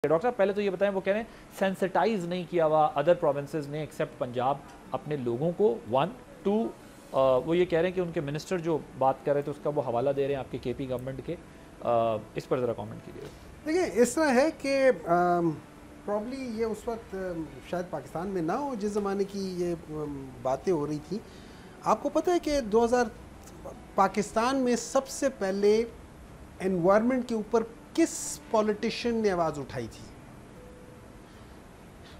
Doctor साहब पहले तो ये बताएं, वो कह रहे हैं सेंसिटाइज नहीं किया हुआ अदर प्रोविंसेस ने एक्सेप्ट पंजाब अपने लोगों को। 1 2 वो ये कह रहे हैं कि उनके मिनिस्टर जो बात कर रहे थे उसका वो हवाला दे रहे हैं आपके केपी गवर्नमेंट के। इस पर ज़रा कमेंट कीजिए। देखिए, इस तरह है कि प्रॉब्ली ये उस वक्त शायद पाकिस्तान में ना हो जिस ज़माने की ये बातें हो रही थी। आपको पता है कि 2000 पाकिस्तान में सबसे पहले एनवायरनमेंट के ऊपर किस पॉलिटिशियन ने आवाज़ उठाई थी?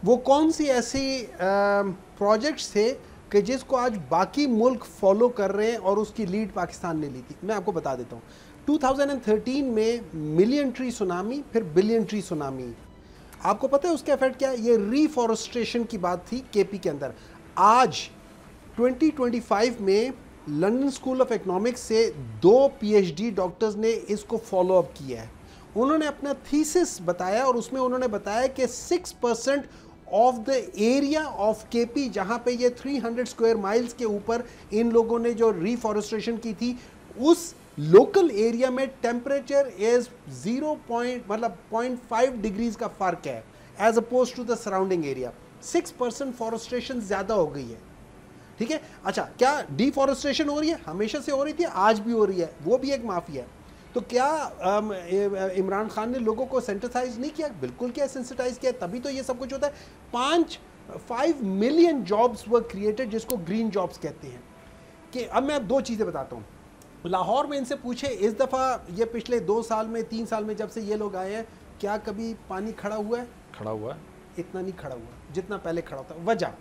वो कौन सी ऐसी प्रोजेक्ट्स थे कि जिसको आज बाकी मुल्क फॉलो कर रहे हैं और उसकी लीड पाकिस्तान ने ली थी? मैं आपको बता देता हूँ। 2013 में मिलियन ट्री सुनामी, फिर बिलियन ट्री सुनामी। आपको पता है उसका इफेक्ट क्या है? ये रीफॉरेस्टेशन की बात थी केपी के अंदर। आज 2025 में लंदन स्कूल ऑफ इकोनॉमिक्स से 2 PhD डॉक्टर्स ने इसको फॉलो अप किया है। उन्होंने अपना थीसिस बताया और उसमें उन्होंने बताया कि 6% of the area of KP, जहां पे ये 300 स्क्वायर माइल्स के ऊपर इन लोगों ने जो रिफॉरेस्टेशन की थी, उस लोकल एरिया में टेम्परेचर इज 0.5 डिग्रीज का फर्क है as opposed to the surrounding area. 6% forestation ज्यादा हो गई है। ठीक है, अच्छा, क्या डिफॉरेस्टेशन हो रही है? हमेशा से हो रही थी, आज भी हो रही है, वो भी एक माफिया है। तो क्या इमरान खान ने लोगों को सेंसिटाइज नहीं किया? बिल्कुल किया, सेंसिटाइज किया, तभी तो ये सब कुछ होता है। 5 मिलियन जॉब्स वर क्रिएटेड, जिसको ग्रीन जॉब्स कहते हैं। कि अब मैं 2 चीज़ें बताता हूँ। लाहौर में इनसे पूछे, इस दफ़ा ये पिछले 2 साल में 3 साल में जब से ये लोग आए हैं, क्या कभी पानी खड़ा हुआ है? खड़ा हुआ है, इतना नहीं खड़ा हुआ जितना पहले खड़ा होता। वजह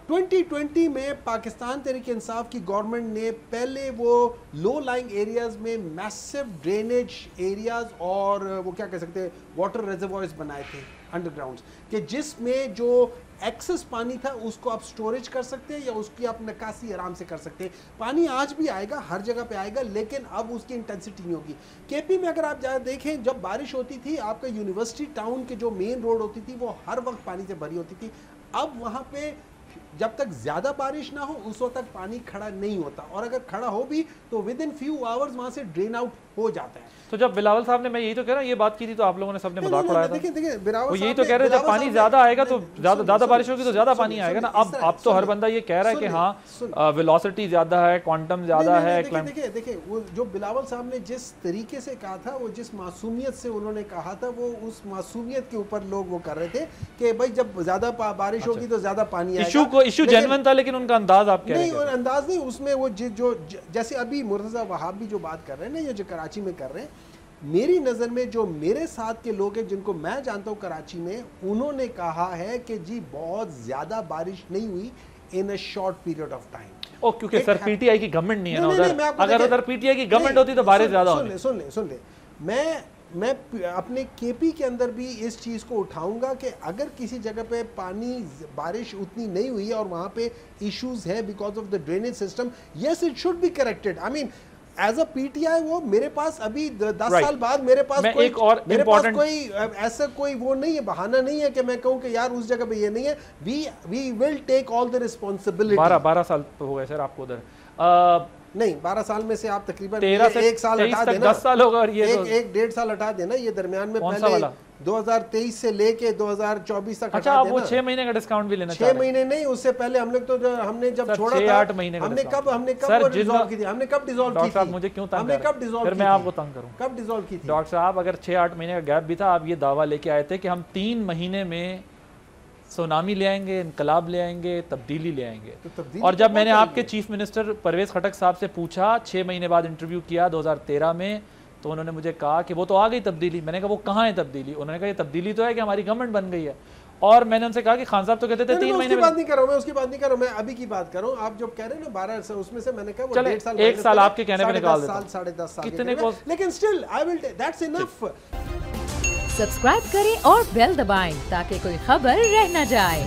2020 में पाकिस्तान तहरीक इंसाफ की गवर्नमेंट ने पहले वो लो लाइंग एरियाज में मैसिव ड्रेनेज एरियाज और वो क्या कह सकते हैं वाटर रिजर्वॉयर्स बनाए थे अंडरग्राउंड, कि जिसमें जो एक्सेस पानी था उसको आप स्टोरेज कर सकते हैं या उसकी आप निकासी आराम से कर सकते हैं। पानी आज भी आएगा, हर जगह पे आएगा, लेकिन अब उसकी इंटेंसिटी नहीं होगी। केपी में अगर आप देखें, जब बारिश होती थी, आपका यूनिवर्सिटी टाउन के जो मेन रोड होती थी वो हर वक्त पानी से भरी होती थी। अब वहाँ पे जब तक ज्यादा बारिश ना हो उस वक्त तक पानी खड़ा नहीं होता, और अगर खड़ा हो भी तो विद इन फ्यू आवर्स वहां से ड्रेन आउट हो जाता है। तो जब बिलावल साहब ने, मैं यही तो कह रहा हूँ, ये बात की थी तो आप लोगों ने सबने मजाक उड़ाया था। देखिए बिलावल यही तो कह रहे हैं जब पानी ज्यादा आएगा तो ज्यादा बारिश होगी तो ज्यादा पानी आएगा ना। अब तो हर बंदा ये कह रहा है कि हाँ वेलोसिटी ज्यादा है, क्वांटम ज्यादा है। देखिए वो जो बिलावल साहब ने जिस तरीके से कहा था, वो जिस मासूमियत से उन्होंने कहा था, वो उस मासूमियत के ऊपर लोग वो कर रहे थे कि भाई जब ज्यादा बारिश होगी तो ज्यादा पानी आएगा। इशू जेन्युइन था, लेकिन उनका अंदाज आप कह रहे हैं। नहीं, अंदाज नहीं, उसमें वो जो जैसे अभी मुर्तज़ा वहाब भी जो बात कर रहे हैं ना, ये जो कराची में कर रहे हैं, मेरी नज़र में जो मेरे साथ के लोग हैं जिनको मैं जानता हूँ कराची में, उन्होंने कहा है कि जी बहुत ज़्यादा बारिश नहीं हुई in a short period of time. क्योंकि सर पीटीआई की गवर्नमेंट नहीं है ना उधर। अगर उधर पीटीआई की गवर्नमेंट होती तो बारिश ज़्यादा होती। सुन ले, मैं अपने केपी के अंदर भी इस चीज़ को उठाऊंगा कि अगर किसी जगह पे पानी बारिश उतनी नहीं हुई और वहाँ पे इश्यूज है because of the drainage system, yes it should be corrected. I mean as a PTI वो मेरे पास अभी 10 साल बाद मेरे पास कोई ऐसा कोई वो नहीं है, बहाना नहीं है कि मैं कहूँ कि यार उस जगह पे ये नहीं है। We will take all the responsibility. 12 साल हो गए सर आपको उधर। नहीं, 12 साल में से आप तकरीबन 13 से 1 साल हटा देना, 10 साल होगा, और ये एक 1.5 साल हटा देना, ये दरमियान में पहले 2023 से लेके 2024 तक। अच्छा, आप वो 6 महीने का डिस्काउंट भी लेना 6 महीने नहीं, उससे पहले हम लोग तो हमने जब छोड़ा था 8 महीने का हमने कब डिसॉल्व की थी? हमने कब डिसॉल्व की थी? मुझे क्यों तंग हमने कब डिसॉल्व फिर मैं आपको तंग करूं? कब डिसॉल्व की थी डॉक्टर साहब? अगर 6-8 महीने का गैप भी था, आप ये दावा लेके आए थे कि हम 3 महीने में सुनामी ले आएंगे, इनकलाब ले आएंगे, तब्दीली ले आएंगे। और जब मैंने आपके चीफ मिनिस्टर परवेज खटक साहब से पूछा, 6 महीने बाद इंटरव्यू किया 2013 में, तो उन्होंने मुझे कहा कि वो तो आ गई तब्दीली। मैंने कहा वो कहाँ है तब्दीली? उन्होंने कहा ये तब्दीली तो है कि हमारी गवर्नमेंट बन गई है। और मैंने उनसे कहा कि खान साहब तो कहते थे 3 महीने में। बात नहीं कर रहा हूं मैं, उसकी बात नहीं कर रहा हूं मैं, अभी की बात कर रहा हूं। आप जो कह रहे हैं ना 12 साल, उसमें से मैंने कहा वो 1.5 साल, 1 साल आपके कहने पे निकाल देता हूं। 10.5 साल कितने को, लेकिन still I will, that's enough. Subscribe करें और बेल दबाएं ताकि कोई खबर रह न जाए।